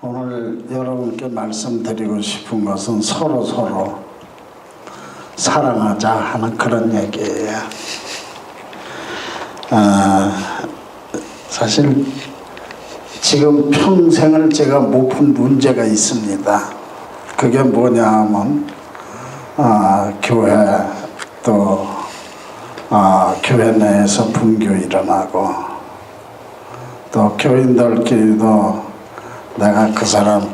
오늘 여러분께 말씀드리고 싶은 것은 서로 사랑하자 하는 그런 얘기예요. 사실 지금 평생을 제가 못 푼 문제가 있습니다. 그게 뭐냐 하면 교회 또 교회 내에서 분교 일어나고 또 교인들끼리도 내가 그 사람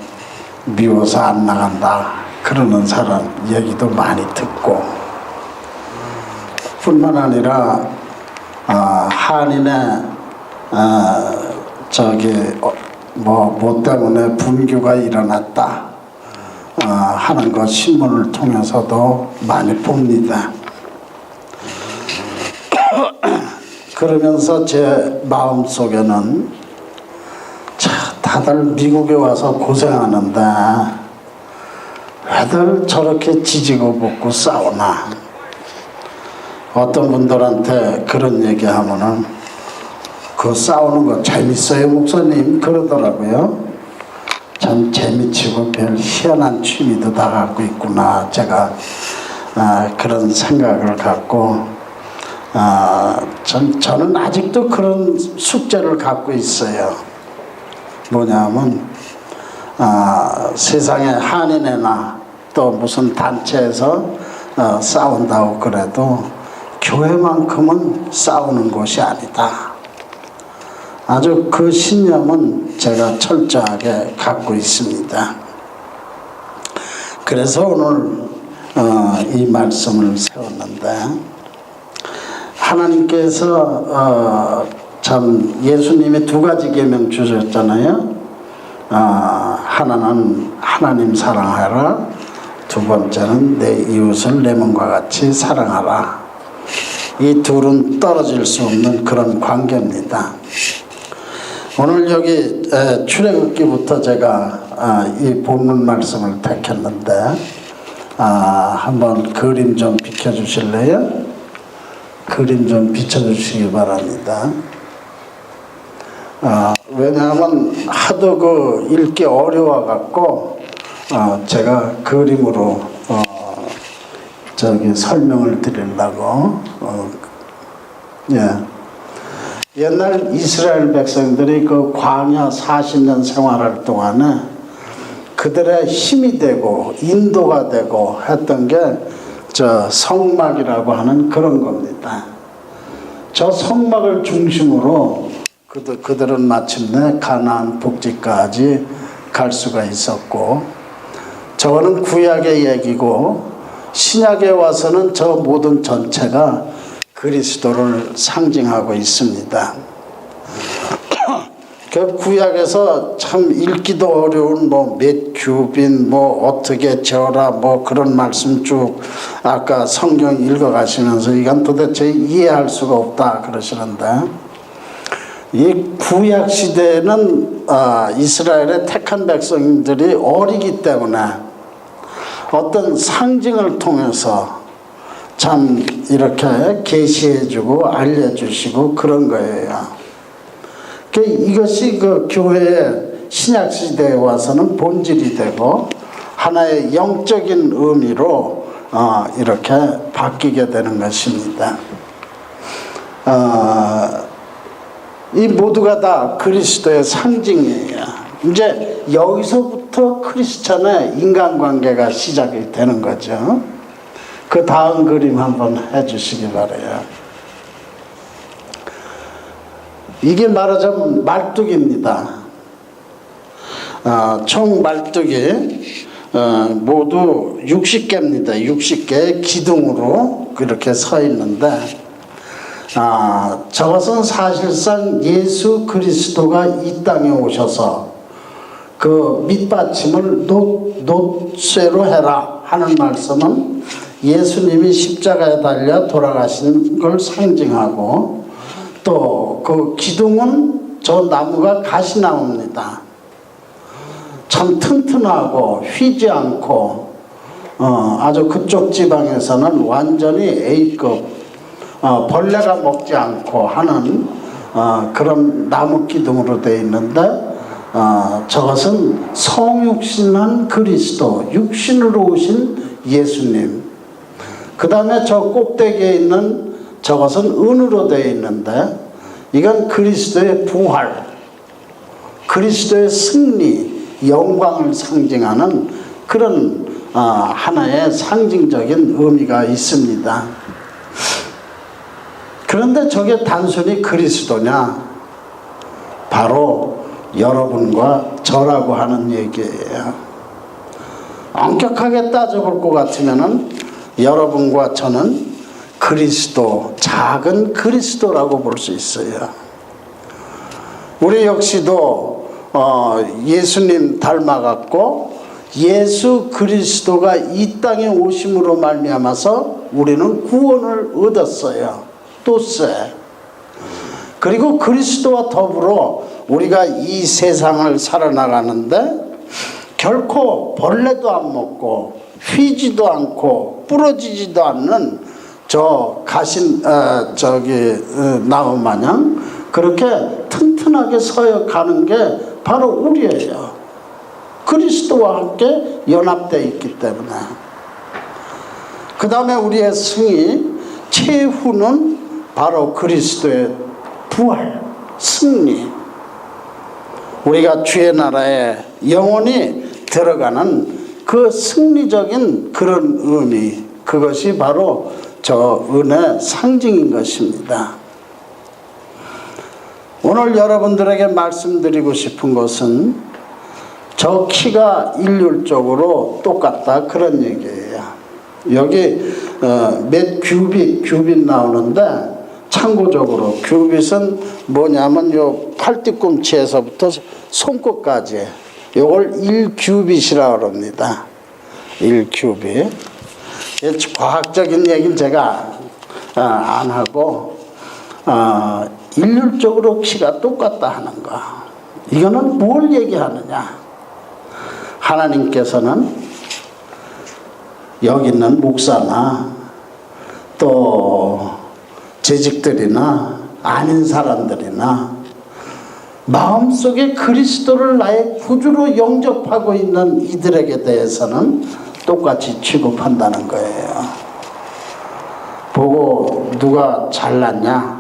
미워서 안 나간다 그러는 사람 얘기도 많이 듣고, 뿐만 아니라 한인의 뭐 때문에 분교가 일어났다 하는 것 신문을 통해서도 많이 봅니다. 그러면서 제 마음속에는 다들 미국에 와서 고생하는데 왜들 저렇게 지지고 볶고 싸우나. 어떤 분들한테 그런 얘기하면은 그 싸우는 거 재밌어요 목사님 그러더라고요. 참 재미치고 별 희한한 취미도 다 갖고 있구나. 제가 그런 생각을 갖고 저는 아직도 그런 숙제를 갖고 있어요. 뭐냐면 세상에 한인회나 또 무슨 단체에서 싸운다고 그래도 교회만큼은 싸우는 곳이 아니다. 아주 그 신념은 제가 철저하게 갖고 있습니다. 그래서 오늘 이 말씀을 세웠는데, 하나님께서 참 예수님이 두 가지 계명 주셨잖아요. 하나는 하나님 사랑하라, 두 번째는 내 이웃을 내 몸과 같이 사랑하라. 이 둘은 떨어질 수 없는 그런 관계입니다. 오늘 여기 출애굽기부터 제가 이 본문 말씀을 택했는데 한번 그림 좀 비춰주실래요? 그림 좀 비춰주시기 바랍니다. 왜냐하면 하도 그 읽기 어려워 갖고 제가 그림으로 설명을 드리려고. 옛날 이스라엘 백성들이 그 광야 40년 생활할 동안에 그들의 힘이 되고 인도가 되고 했던 게 저 성막이라고 하는 그런 겁니다. 저 성막을 중심으로 그들은 마침내 가나안 복지까지 갈 수가 있었고, 저거는 구약의 얘기고 신약에 와서는 저 모든 전체가 그리스도를 상징하고 있습니다. 그 구약에서 참 읽기도 어려운 몇 규빈 어떻게 저라 그런 말씀 쭉 아까 성경 읽어가시면서 이건 도대체 이해할 수가 없다 그러시는데, 이 구약 시대에는 이스라엘의 택한 백성들이 어리기 때문에 어떤 상징을 통해서 참 이렇게 계시해주고 알려주시고 그런 거예요. 이것이 그 교회의 신약 시대에 와서는 본질이 되고 하나의 영적인 의미로 이렇게 바뀌게 되는 것입니다. 이 모두가 다 그리스도의 상징이에요. 이제 여기서부터 크리스천의 인간관계가 시작이 되는 거죠. 그 다음 그림 한번 해주시기 바라요. 이게 말하자면 말뚝입니다. 총 말뚝이 모두 60개입니다. 60개의 기둥으로 그렇게 서 있는데, 저것은 사실상 예수 그리스도가 이 땅에 오셔서 그 밑받침을 놋쇠로 해라 하는 말씀은 예수님이 십자가에 달려 돌아가신 걸 상징하고, 또 그 기둥은 저 나무가 가시나무입니다. 참 튼튼하고 휘지 않고 아주 그쪽 지방에서는 완전히 A급 벌레가 먹지 않고 하는 그런 나무 기둥으로 되어 있는데, 저것은 성육신한 그리스도, 육신으로 오신 예수님. 그 다음에 저 꼭대기에 있는 저것은 은으로 되어 있는데 이건 그리스도의 부활, 그리스도의 승리, 영광을 상징하는 그런 하나의 상징적인 의미가 있습니다. 그런데 저게 단순히 그리스도냐? 바로 여러분과 저라고 하는 얘기예요. 엄격하게 따져볼 것 같으면은 여러분과 저는 그리스도, 작은 그리스도라고 볼 수 있어요. 우리 역시도 예수님 닮아갔고 예수 그리스도가 이 땅에 오심으로 말미암아서 우리는 구원을 얻었어요. 또세. 그리고 그리스도와 더불어 우리가 이 세상을 살아나가는데 결코 벌레도 안 먹고 휘지도 않고 부러지지도 않는 저 나무 마냥 그렇게 튼튼하게 서여 가는 게 바로 우리예요. 그리스도와 함께 연합되어 있기 때문에. 그 다음에 우리의 승리, 최후는 바로 그리스도의 부활, 승리. 우리가 주의 나라에 영원히 들어가는 그 승리적인 그런 의미, 그것이 바로 저 은혜의 상징인 것입니다. 오늘 여러분들에게 말씀드리고 싶은 것은 저 키가 일률적으로 똑같다 그런 얘기예요. 여기 몇 규빗 나오는데 참고적으로 규빗은 뭐냐면 요 팔뒤꿈치에서부터 손끝까지 요걸 1규빗이라고 합니다. 1규빗. 과학적인 얘기는 제가 안 하고 일률적으로 키가 똑같다 하는 거. 이거는 뭘 얘기하느냐? 하나님께서는 여기 있는 목사나 또 재직들이나 아닌 사람들이나 마음속에 그리스도를 나의 구주로 영접하고 있는 이들에게 대해서는 똑같이 취급한다는 거예요. 보고 누가 잘났냐,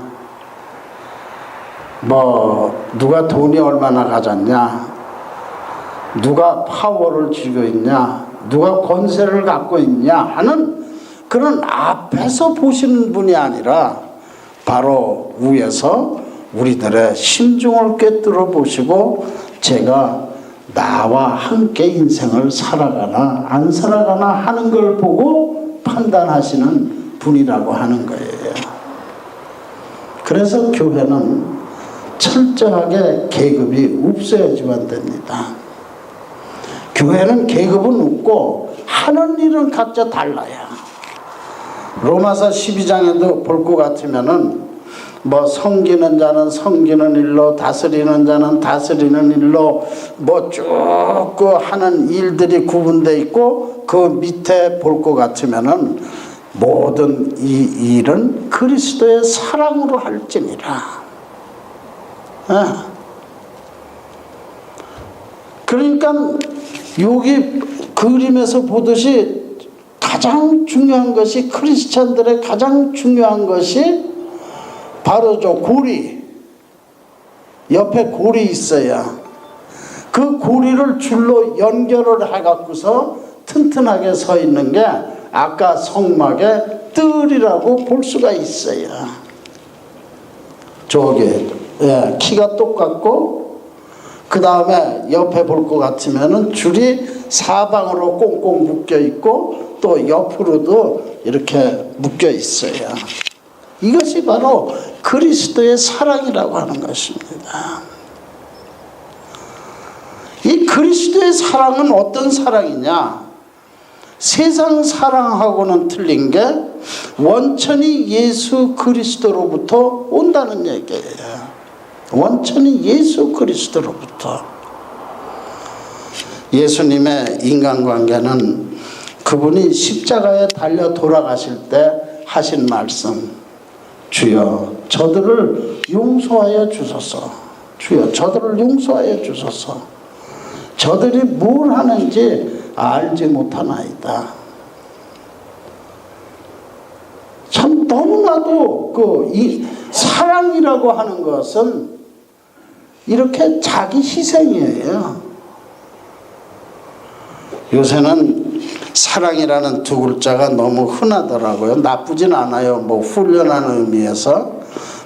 누가 돈이 얼마나 가졌냐, 누가 파워를 쥐고 있냐, 누가 권세를 갖고 있냐 하는 그런 앞에서 보시는 분이 아니라 바로 위에서 우리들의 심중을 꿰뚫어 보시고 제가 나와 함께 인생을 살아가나 안 살아가나 하는 걸 보고 판단하시는 분이라고 하는 거예요. 그래서 교회는 철저하게 계급이 없어야지만 됩니다. 교회는 계급은 없고 하는 일은 각자 달라요. 로마서 12장에도 볼 것 같으면은 섬기는 자는 섬기는 일로, 다스리는 자는 다스리는 일로 쭉 그 하는 일들이 구분되어 있고 그 밑에 볼 것 같으면은 모든 이 일은 그리스도의 사랑으로 할지니라. 그러니까 여기 그림에서 보듯이 가장 중요한 것이, 크리스찬들의 가장 중요한 것이 바로 저 고리, 옆에 골이 있어야 그 고리를 줄로 연결을 해갖고서 튼튼하게 서 있는 게 아까 성막의 뜰이라고 볼 수가 있어요. 저기 키가 똑같고 그 다음에 옆에 볼 것 같으면은 줄이 사방으로 꽁꽁 묶여 있고 또 옆으로도 이렇게 묶여 있어요. 이것이 바로 그리스도의 사랑이라고 하는 것입니다. 이 그리스도의 사랑은 어떤 사랑이냐? 세상 사랑하고는 틀린 게 원천이 예수 그리스도로부터 온다는 얘기예요. 원천이 예수 그리스도로부터. 예수님의 인간관계는 그분이 십자가에 달려 돌아가실 때 하신 말씀, 주여 저들을 용서하여 주소서. 주여 저들을 용서하여 주소서. 저들이 뭘 하는지 알지 못하나이다. 참 너무나도 이 사랑이라고 하는 것은 이렇게 자기 희생이에요. 요새는 사랑이라는 두 글자가 너무 흔하더라고요. 나쁘진 않아요. 뭐 훈련하는 의미에서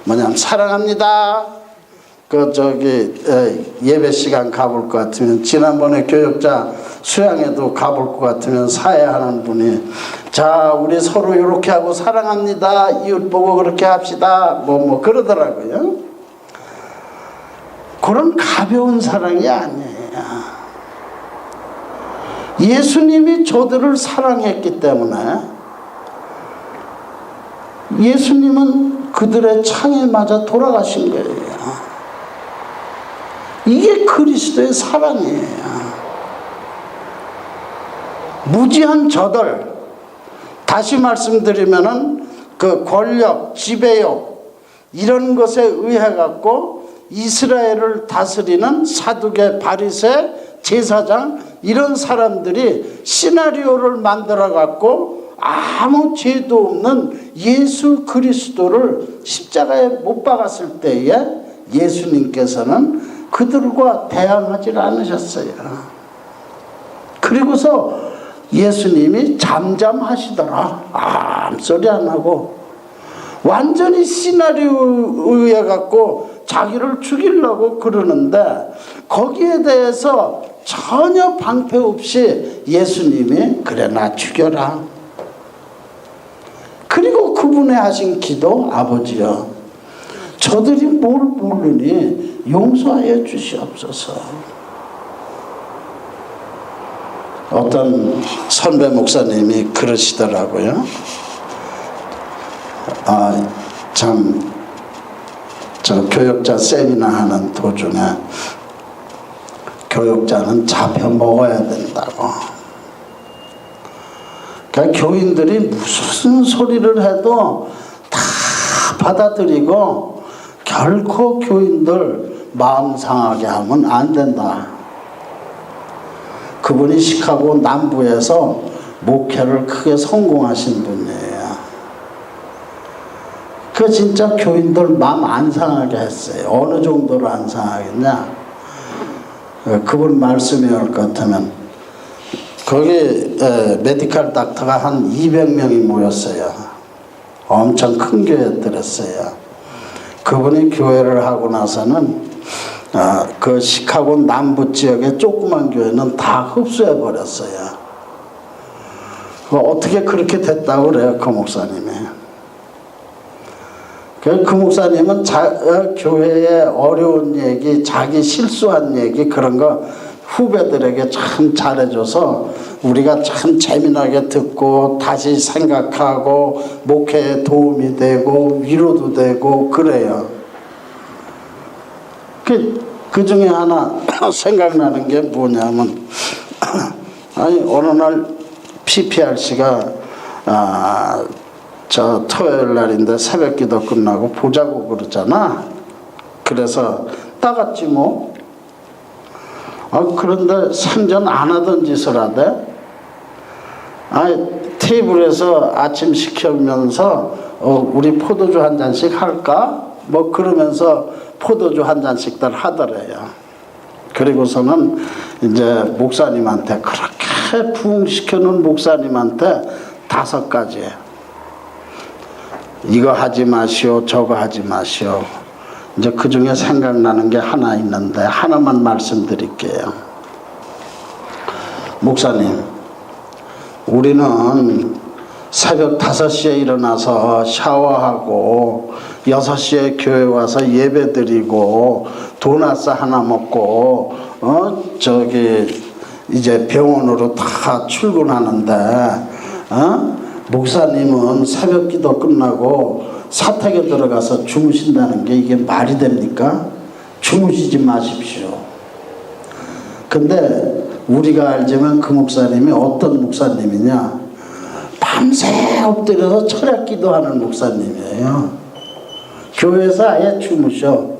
뭐냐면 사랑합니다. 예배 시간 가볼 것 같으면, 지난번에 교역자 수양에도 가볼 것 같으면 사회하는 분이 자 우리 서로 이렇게 하고 사랑합니다. 이웃 보고 그렇게 합시다. 뭐 그러더라고요. 그런 가벼운 사랑이 아니에요. 예수님이 저들을 사랑했기 때문에 예수님은 그들의 창에 맞아 돌아가신 거예요. 이게 그리스도의 사랑이에요. 무지한 저들, 다시 말씀드리면은 그 권력, 지배욕 이런 것에 의해 갖고 이스라엘을 다스리는 사두개, 바리새, 제사장 이런 사람들이 시나리오를 만들어 갖고 아무 죄도 없는 예수 그리스도를 십자가에 못 박았을 때에 예수님께서는 그들과 대항하지 않으셨어요. 그리고서 예수님이 잠잠하시더라. 아무 소리 안 하고 완전히 시나리오에 갖고 자기를 죽이려고 그러는데 거기에 대해서 전혀 방패 없이 예수님이 그래 나 죽여라. 그리고 그분의 하신 기도, 아버지여 저들이 뭘 모르니 용서하여 주시옵소서. 어떤 선배 목사님이 그러시더라고요. 저 교역자 세미나 하는 도중에 교역자는 잡혀 먹어야 된다고. 그러니까 교인들이 무슨 소리를 해도 다 받아들이고 결코 교인들 마음 상하게 하면 안 된다. 그분이 시카고 남부에서 목회를 크게 성공하신 분이에요. 그 진짜 교인들 마음 안 상하게 했어요. 어느 정도로 안 상하겠냐? 그분 말씀이 올 것 같으면 거기 메디컬 닥터가 한 200명이 모였어요. 엄청 큰 교회 들었어요. 그분이 교회를 하고 나서는 그 시카고 남부 지역의 조그만 교회는 다 흡수해 버렸어요. 어떻게 그렇게 됐다고 그래요, 그 목사님이. 그 목사님은 교회의 어려운 얘기, 자기 실수한 얘기 그런 거 후배들에게 참 잘해줘서 우리가 참 재미나게 듣고 다시 생각하고 목회에 도움이 되고 위로도 되고 그래요. 그 중에 하나 생각나는 게 뭐냐면 아니 어느 날 PPRC가 저 토요일 날인데 새벽 기도 끝나고 보자고 그러잖아. 그래서 따갔지 뭐. 그런데 생전 안 하던 짓을 하대. 테이블에서 아침 시켜면서 우리 포도주 한 잔씩 할까? 뭐 그러면서 포도주 한 잔씩들 하더래요. 그리고서는 이제 목사님한테 그렇게 부흥시켜놓은 목사님한테 5가지 이거 하지 마시오 저거 하지 마시오. 이제 그 중에 생각나는 게 하나 있는데 하나만 말씀드릴게요. 목사님, 우리는 새벽 5시에 일어나서 샤워하고 6시에 교회 와서 예배 드리고 도나스 하나 먹고 이제 병원으로 다 출근하는데 목사님은 새벽 기도 끝나고 사택에 들어가서 주무신다는 게 이게 말이 됩니까? 주무시지 마십시오. 근데 우리가 알지만 그 목사님이 어떤 목사님이냐? 밤새 엎드려서 철학 기도하는 목사님이에요. 교회에서 아예 주무셔.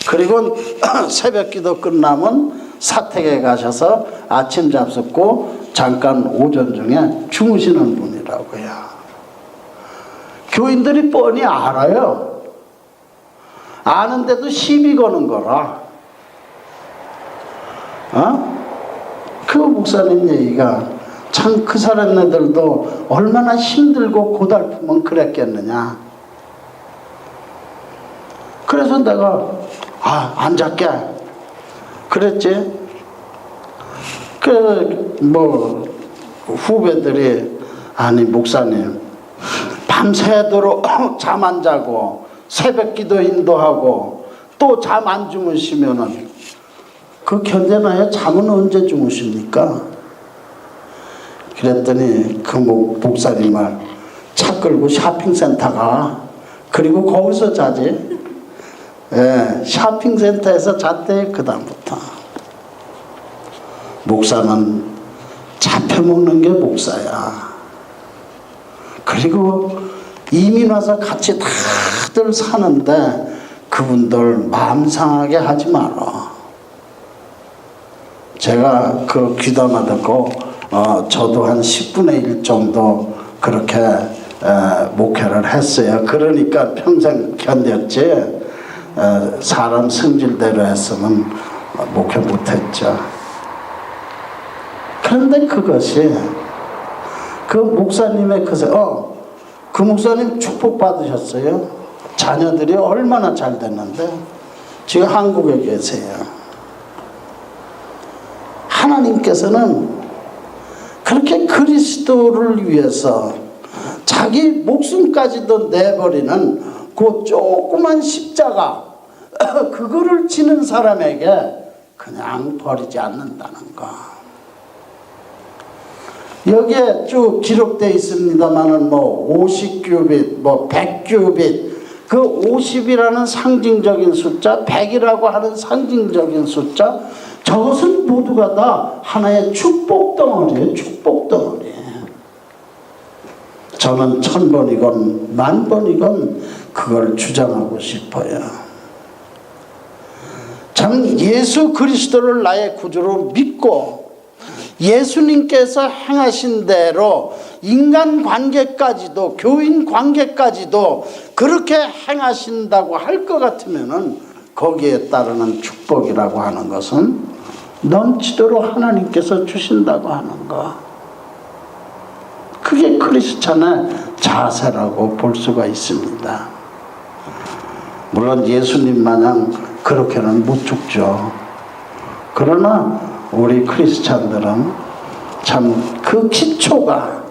그리고 새벽 기도 끝나면 사택에 가셔서 아침 잡숫고 잠깐 오전 중에 주무시는 분이라고요. 교인들이 뻔히 알아요. 아는데도 시비 거는 거라. 그 목사님 얘기가 참 그 사람네들도 얼마나 힘들고 고달프면 그랬겠느냐. 그래서 내가 앉을게 그랬지. 후배들이 아니 목사님 밤새도록 잠 안 자고 새벽 기도 인도하고 또 잠 안 주무시면은 그 견뎌나요? 잠은 언제 주무십니까? 그랬더니 그 목사님 말 차 끌고 쇼핑센터 가. 그리고 거기서 자지. 예, 쇼핑센터에서 잤대. 그 다음부터 목사는 잡혀먹는 게 목사야. 그리고 이민 와서 같이 다들 사는데 그분들 마음 상하게 하지 마라. 제가 그 귀담아 듣고 저도 한 10분의 1 정도 그렇게 목회를 했어요. 그러니까 평생 견뎠지. 사람 성질대로 했으면 목회 못했죠. 그런데 그것이 그 목사님의 그 목사님 축복 받으셨어요. 자녀들이 얼마나 잘 됐는데 지금 한국에 계세요. 하나님께서는 그렇게 그리스도를 위해서 자기 목숨까지도 내버리는 그 조그만 십자가 그거를 지는 사람에게 그냥 버리지 않는다는 거. 여기에 쭉 기록되어 있습니다만은 50규빗, 100규빗, 그 50이라는 상징적인 숫자, 100이라고 하는 상징적인 숫자, 저것은 모두가 다 하나의 축복 덩어리예요. 축복 덩어리. 저는 1000번이건 10,000번이건 그걸 주장하고 싶어요. 저는 예수 그리스도를 나의 구주로 믿고 예수님께서 행하신 대로 인간관계까지도 교인 관계까지도 그렇게 행하신다고 할 것 같으면은 거기에 따르는 축복이라고 하는 것은 넘치도록 하나님께서 주신다고 하는 거. 그게 크리스찬의 자세라고 볼 수가 있습니다. 물론 예수님 마냥 그렇게는 못 죽죠. 그러나 우리 크리스찬들은 참 그 기초가,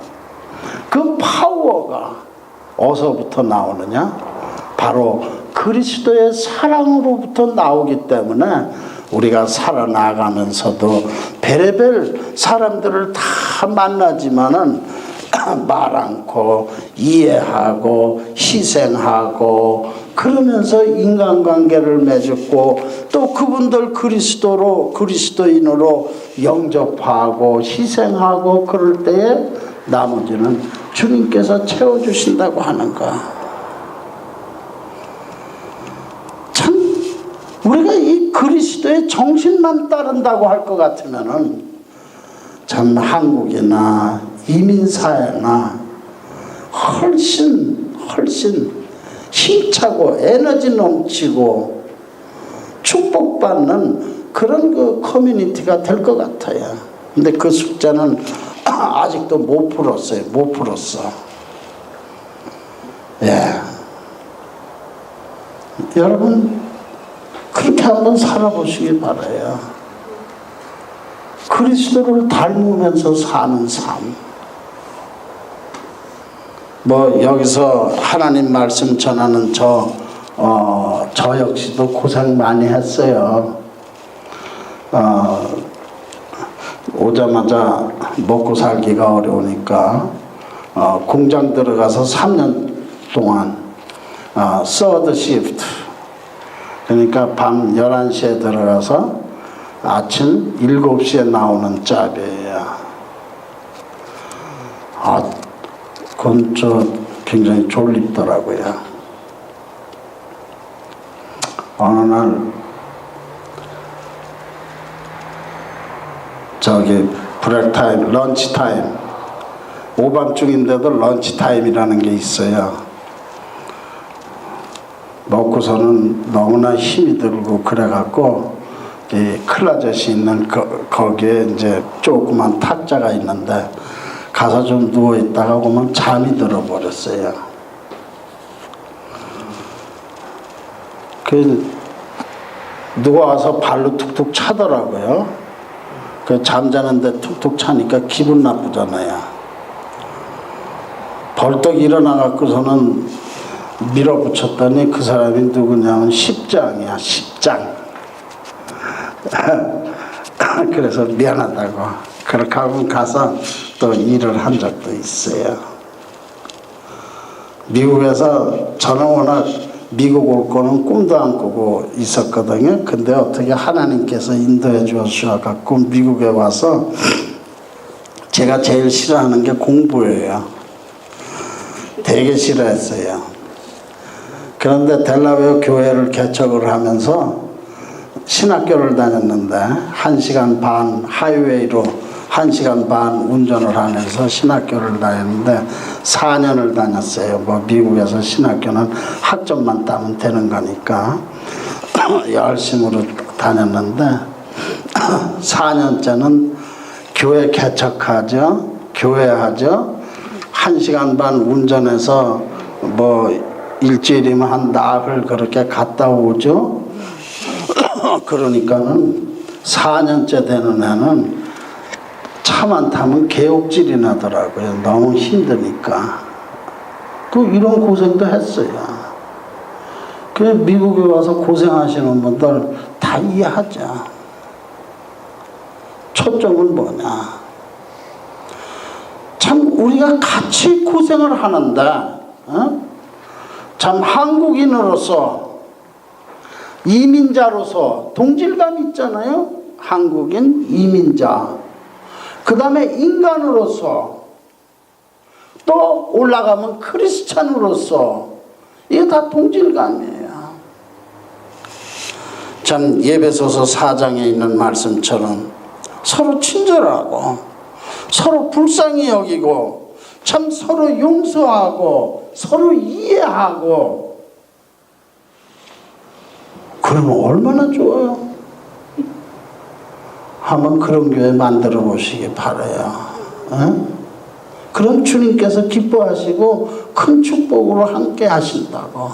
그 파워가 어디서부터 나오느냐? 바로 그리스도의 사랑으로부터 나오기 때문에 우리가 살아나가면서도 별의별 사람들을 다 만나지만은 말 않고 이해하고 희생하고 그러면서 인간관계를 맺고 또 그분들 그리스도인으로 영접하고 희생하고 그럴 때에 나머지는 주님께서 채워주신다고 하는 거. 참 우리가 이 그리스도의 정신만 따른다고 할 것 같으면은 참 한국이나 이민사회나 훨씬 힘차고 에너지 넘치고 축복받는 그런 그 커뮤니티가 될 것 같아요. 근데 그 숫자는 아직도 못 풀었어요. 못 풀었어. 예. 여러분 그렇게 한번 살아보시기 바라요. 그리스도를 닮으면서 사는 삶. 여기서 하나님 말씀 전하는 저 역시도 고생 많이 했어요. 오자마자 먹고 살기가 어려우니까 공장 들어가서 3년 동안 서드 시프트, 그러니까 밤 11시에 들어가서 아침 7시에 나오는 짭이에요. 그건 굉장히 졸립더라고요. 어느 날 저기 브레이크 타임, 런치 타임, 오밤중인데도 런치 타임이라는 게 있어요. 먹고서는 너무나 힘이 들고 그래갖고 이 클라젯이 있는 거기에 이제 조그만 탁자가 있는데 가서 좀 누워 있다가 보면 잠이 들어버렸어요. 누가 와서 발로 툭툭 차더라고요. 잠자는데 툭툭 차니까 기분 나쁘잖아요. 벌떡 일어나갖고서는 밀어붙였더니 그 사람이 누구냐면 십장이야, 십장. 그래서 미안하다고 그렇게 하고 가서 또 일을 한 적도 있어요. 미국에서 저는 워낙 미국 올 거는 꿈도 안 꾸고 있었거든요. 근데 어떻게 하나님께서 인도해 주셔갖고 미국에 와서 제가 제일 싫어하는 게 공부예요. 되게 싫어했어요. 그런데 델라웨어 교회를 개척을 하면서 신학교를 다녔는데 1시간 반 하이웨이로 1시간 반 운전을 하면서 신학교를 다녔는데 4년을 다녔어요. 뭐 미국에서 신학교는 학점만 따면 되는 거니까 열심으로 다녔는데 4년째는 교회 개척하죠. 교회하죠. 1시간 반 운전해서 뭐 일주일이면 한 나흘 그렇게 갔다 오죠. 그러니까는 4년째 되는 애는 차만 타면 개옥질이 나더라고요. 너무 힘드니까. 이런 고생도 했어요. 미국에 와서 고생하시는 분들 다 이해하죠. 초점은 뭐냐. 참 우리가 같이 고생을 하는데 참 한국인으로서 이민자로서 동질감 있잖아요. 한국인 이민자. 그 다음에 인간으로서 또 올라가면 크리스찬으로서 이게 다 동질감이에요. 참 예배소서 4장에 있는 말씀처럼 서로 친절하고 서로 불쌍히 여기고 참 서로 용서하고 서로 이해하고 그러면 얼마나 좋아요. 한번 그런 교회 만들어 보시기 바라요. 그럼 주님께서 기뻐하시고 큰 축복으로 함께 하신다고.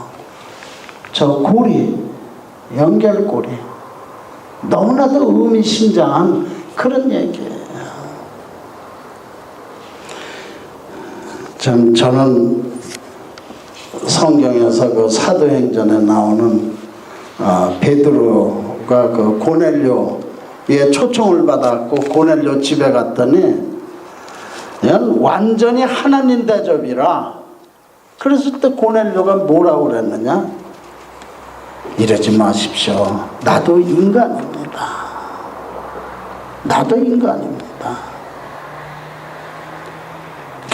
저 고리, 연결고리 너무나도 의미심장한 그런 얘기예요. 저는 성경에서 그 사도행전에 나오는 베드로가 그 고넬료의 초청을 받았고 고넬료 집에 갔더니 완전히 하나님 대접이라. 그래서 그때 고넬료가 뭐라고 그랬느냐? 이러지 마십시오. 나도 인간입니다. 나도 인간입니다.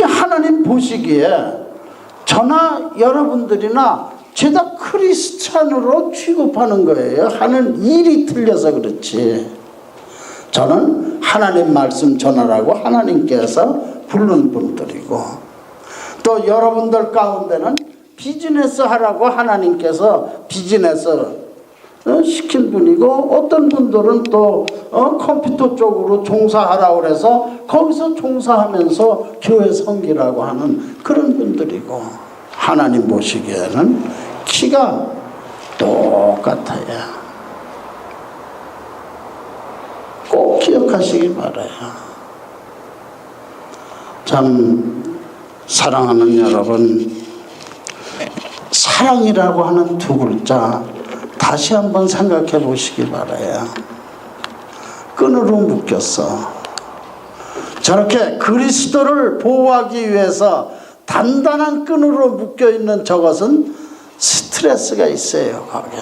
하나님 보시기에 저나 여러분들이나 죄다 크리스찬으로 취급하는 거예요. 하는 일이 틀려서 그렇지. 저는 하나님 말씀 전하라고 하나님께서 부른 분들이고 또 여러분들 가운데는 비즈니스 하라고 하나님께서 비즈니스 시킨 분이고 어떤 분들은 또 컴퓨터 쪽으로 종사하라고 그래서 거기서 종사하면서 교회 섬기라고 하는 그런 분들이고 하나님 보시기에는 키가 똑같아요. 꼭 기억하시기 바라요. 참 사랑하는 여러분, 사랑이라고 하는 두 글자 다시 한번 생각해 보시기 바라요. 끈으로 묶였어. 저렇게 그리스도를 보호하기 위해서 단단한 끈으로 묶여있는 저것은 스트레스가 있어요. 거기에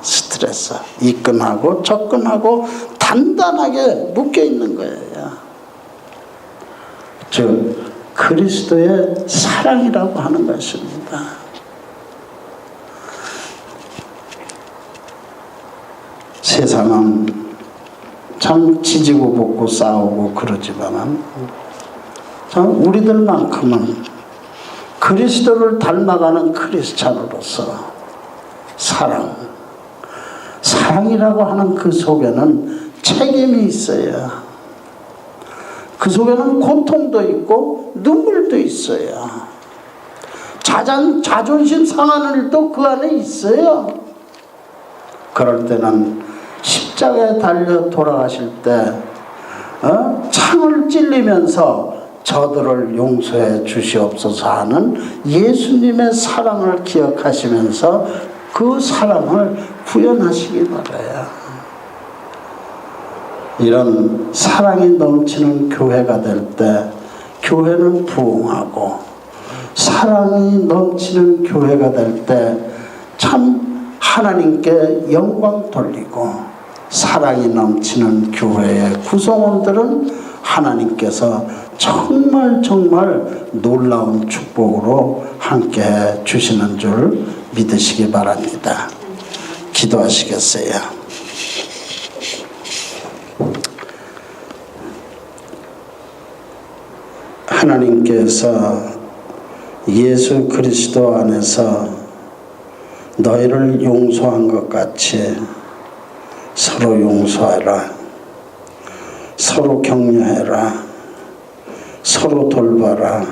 스트레스. 이 끈하고 저 끈하고 단단하게 묶여있는 거예요. 즉 그리스도의 사랑이라고 하는 것입니다. 세상은 참 지지고 볶고 싸우고 그러지만은 참 우리들만큼은 그리스도를 닮아가는 크리스찬으로서 사랑이라고 하는 그 속에는 책임이 있어요. 그 속에는 고통도 있고 눈물도 있어요. 자존심 상하는 일도 그 안에 있어요. 그럴 때는 십자가에 달려 돌아가실 때 창을 찔리면서 저들을 용서해 주시옵소서 하는 예수님의 사랑을 기억하시면서 그 사랑을 구현하시기 바라요. 이런 사랑이 넘치는 교회가 될 때 교회는 부흥하고, 사랑이 넘치는 교회가 될 때 참 하나님께 영광 돌리고, 사랑이 넘치는 교회의 구성원들은 하나님께서 정말 놀라운 축복으로 함께 주시는 줄 믿으시기 바랍니다. 기도하시겠어요? 하나님께서 예수 그리스도 안에서 너희를 용서한 것 같이 서로 용서하라, 서로 격려해라, 서로 돌봐라,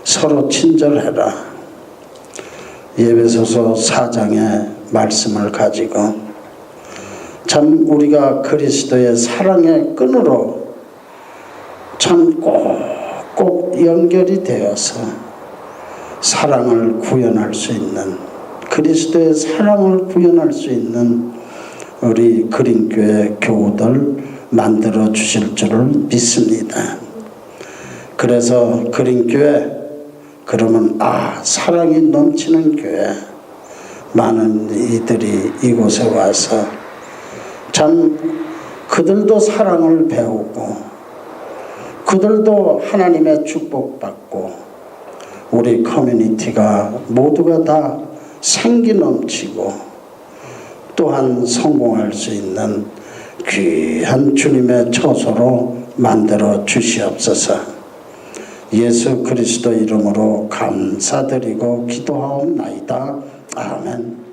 서로 친절해라. 에베소서 4장의 말씀을 가지고 참 우리가 그리스도의 사랑의 끈으로 참 꼭 연결이 되어서 사랑을 구현할 수 있는, 그리스도의 사랑을 구현할 수 있는 우리 그린교회 교우들 만들어 주실 줄을 믿습니다. 그래서 그린교회 그러면 사랑이 넘치는 교회, 많은 이들이 이곳에 와서 참 그들도 사랑을 배우고 그들도 하나님의 축복받고 우리 커뮤니티가 모두가 다 생기 넘치고 또한 성공할 수 있는 귀한 주님의 처소로 만들어 주시옵소서. 예수 그리스도 이름으로 감사드리고 기도하옵나이다. 아멘.